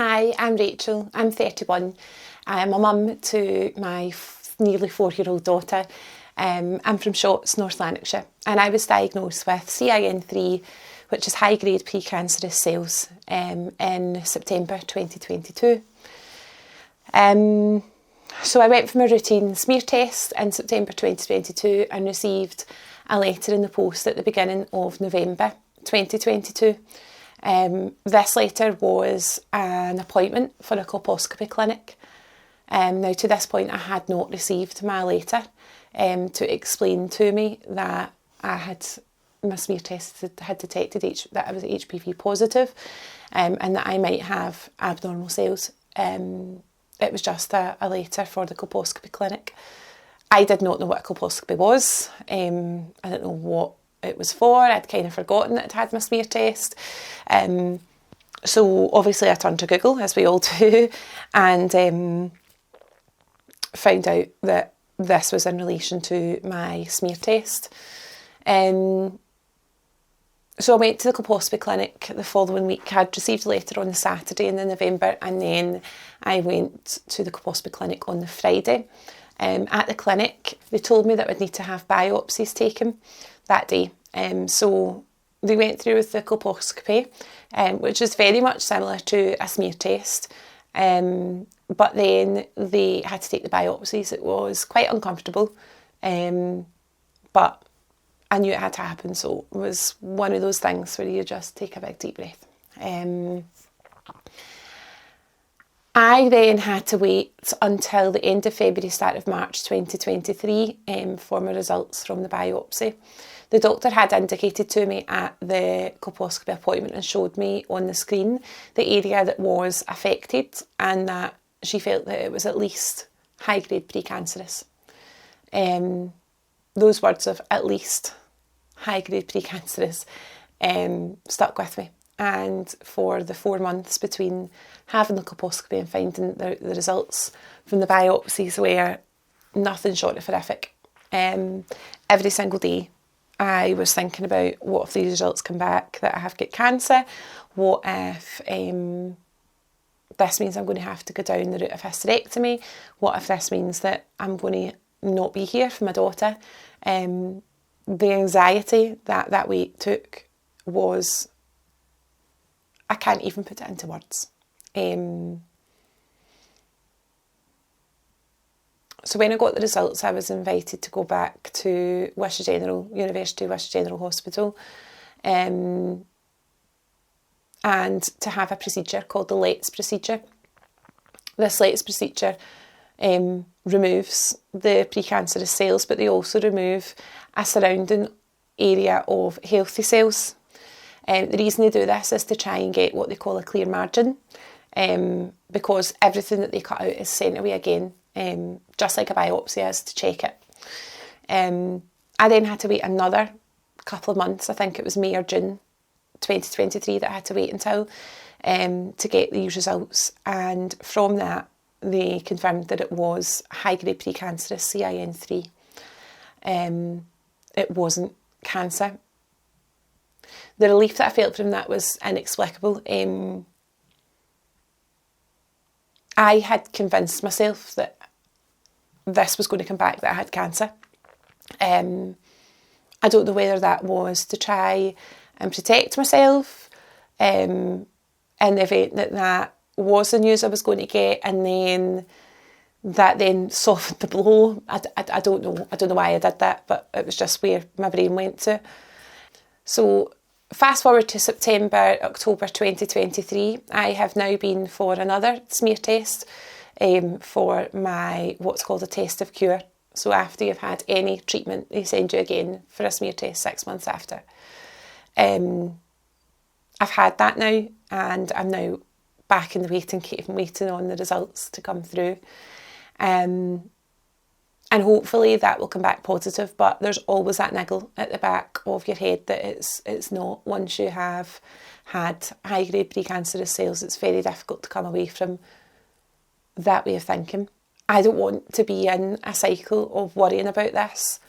Hi, I'm Rachel. I'm 31. I'm a mum to my nearly 4-year-old daughter. I'm from Shotts, North Lanarkshire, and I was diagnosed with CIN3, which is high-grade precancerous cells, in September 2022. So I went for my routine smear test in September 2022 and received a letter in the post at the beginning of November 2022. This letter was an appointment for a colposcopy clinic. Now, to this point, I had not received my letter to explain to me that my smear test had detected that I was HPV positive, and that I might have abnormal cells. It was just a letter for the colposcopy clinic. I did not know what a colposcopy was. I didn't know what it was for. I'd kind of forgotten that I'd had my smear test. So obviously I turned to Google, as we all do, and found out that this was in relation to my smear test. So I went to the colposcopy clinic the following week. I'd received a letter on the Saturday in November, and then I went to the colposcopy clinic on the Friday. At the clinic, they told me that I'd need to have biopsies taken that day. So they went through with the colposcopy, which is very much similar to a smear test. But then they had to take the biopsies. It was quite uncomfortable, but I knew it had to happen. So it was one of those things where you just take a big deep breath. I then had to wait until the end of February, start of March 2023 for my results from the biopsy. The doctor had indicated to me at the colposcopy appointment and showed me on the screen the area that was affected, and that she felt that it was at least high-grade precancerous. Those words of at least high-grade precancerous stuck with me. And for the 4 months between having the colposcopy and finding the results from the biopsies were nothing short of horrific. Every single day I was thinking about, what if these results come back that I have got cancer? What if this means I'm going to have to go down the route of hysterectomy? What if this means that I'm going to not be here for my daughter? The anxiety that wait took was, I can't even put it into words. So when I got the results, I was invited to go back to University of Wishaw General Hospital, and to have a procedure called the LETS procedure. This LETS procedure removes the precancerous cells, but they also remove a surrounding area of healthy cells. The reason they do this is to try and get what they call a clear margin, because everything that they cut out is sent away again, just like a biopsy is, to check it. I then had to wait another couple of months. I think it was May or June 2023 that I had to wait until to get these results, and from that they confirmed that it was high-grade precancerous CIN3. It wasn't cancer. The relief that I felt from that was inexplicable. I had convinced myself that this was going to come back, that I had cancer. I don't know whether that was to try and protect myself in the event that was the news I was going to get, and then that then softened the blow. I don't know. I don't know why I did that, but it was just where my brain went to. So fast forward to October 2023, I have now been for another smear test for my what's called a test of cure. So after you've had any treatment, they send you again for a smear test 6 months after. I've had that now, and I'm now back in the waiting cave and waiting on the results to come through. And hopefully that will come back positive, but there's always that niggle at the back of your head that it's not. Once you have had high-grade precancerous cells, it's very difficult to come away from that way of thinking. I don't want to be in a cycle of worrying about this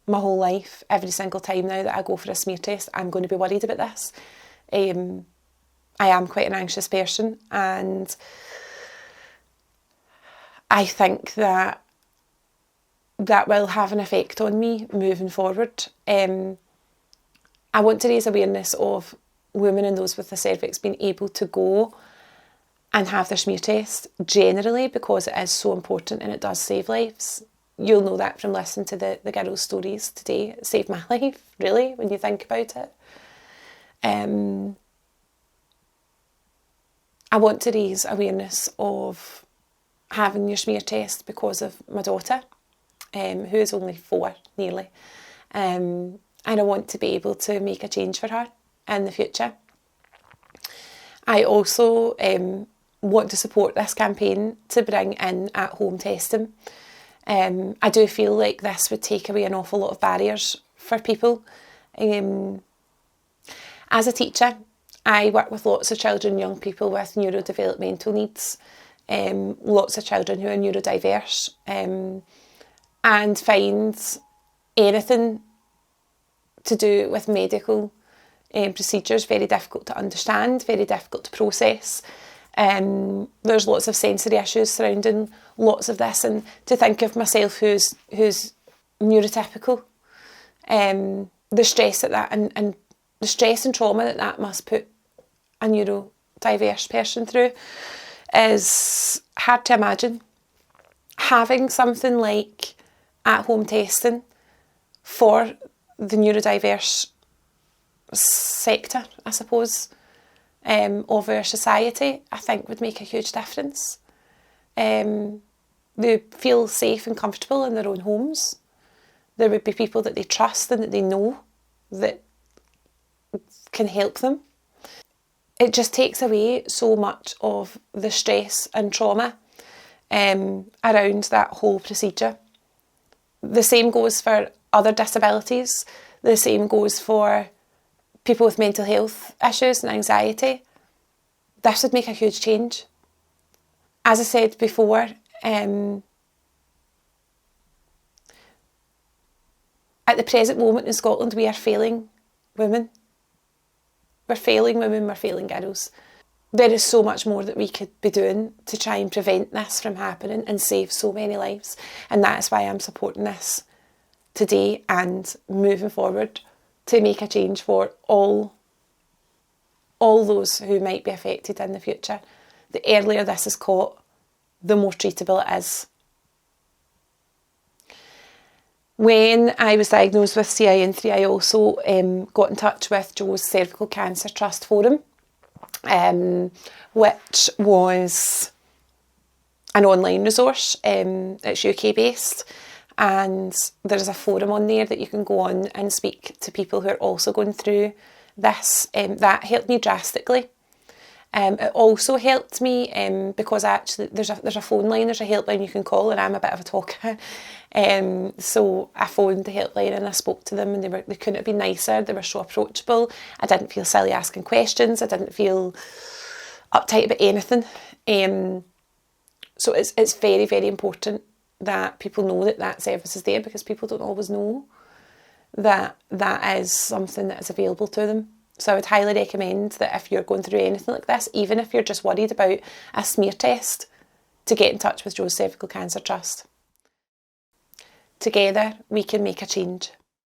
my whole life. Every single time now that I go for a smear test, I'm going to be worried about this. I am quite an anxious person, and I think that will have an effect on me moving forward. I want to raise awareness of women and those with the cervix being able to go and have their smear test generally, because it is so important and it does save lives. You'll know that from listening to the girls' stories today. It saved my life, really, when you think about it. I want to raise awareness of having your smear test because of my daughter, who is only 4 nearly. And I want to be able to make a change for her in the future. I also want to support this campaign to bring in at-home testing. I do feel like this would take away an awful lot of barriers for people. As a teacher, I work with lots of children, young people with neurodevelopmental needs, lots of children who are neurodiverse, and find anything to do with medical procedures very difficult to understand, very difficult to process. There's lots of sensory issues surrounding lots of this, and to think of myself who's neurotypical, the stress that and the stress and trauma that must put a neurodiverse person through is hard to imagine. Having something like at-home testing for the neurodiverse sector, I suppose, of our society, I think would make a huge difference. They feel safe and comfortable in their own homes. There would be people that they trust and that they know that can help them. It just takes away so much of the stress and trauma around that whole procedure. The same goes for other disabilities. The same goes for people with mental health issues and anxiety. This would make a huge change. As I said before, at the present moment in Scotland, we are failing women. We're failing women, we're failing girls. There is so much more that we could be doing to try and prevent this from happening and save so many lives. And that is why I'm supporting this today and moving forward to make a change for all those who might be affected in the future. The earlier this is caught, the more treatable it is. When I was diagnosed with CIN3, I also got in touch with Joe's Cervical Cancer Trust Forum, which was an online resource. It's UK based, and there's a forum on there that you can go on and speak to people who are also going through this. That helped me drastically. It also helped me because actually there's a phone line, there's a helpline you can call, and I'm a bit of a talker. So I phoned the helpline and I spoke to them, and they couldn't have been nicer. They were so approachable. I didn't feel silly asking questions. I didn't feel uptight about anything. So it's very, very important that people know that service is there, because people don't always know that is something that is available to them. So I would highly recommend that if you're going through anything like this, even if you're just worried about a smear test, to get in touch with Joe's Cervical Cancer Trust. Together we can make a change.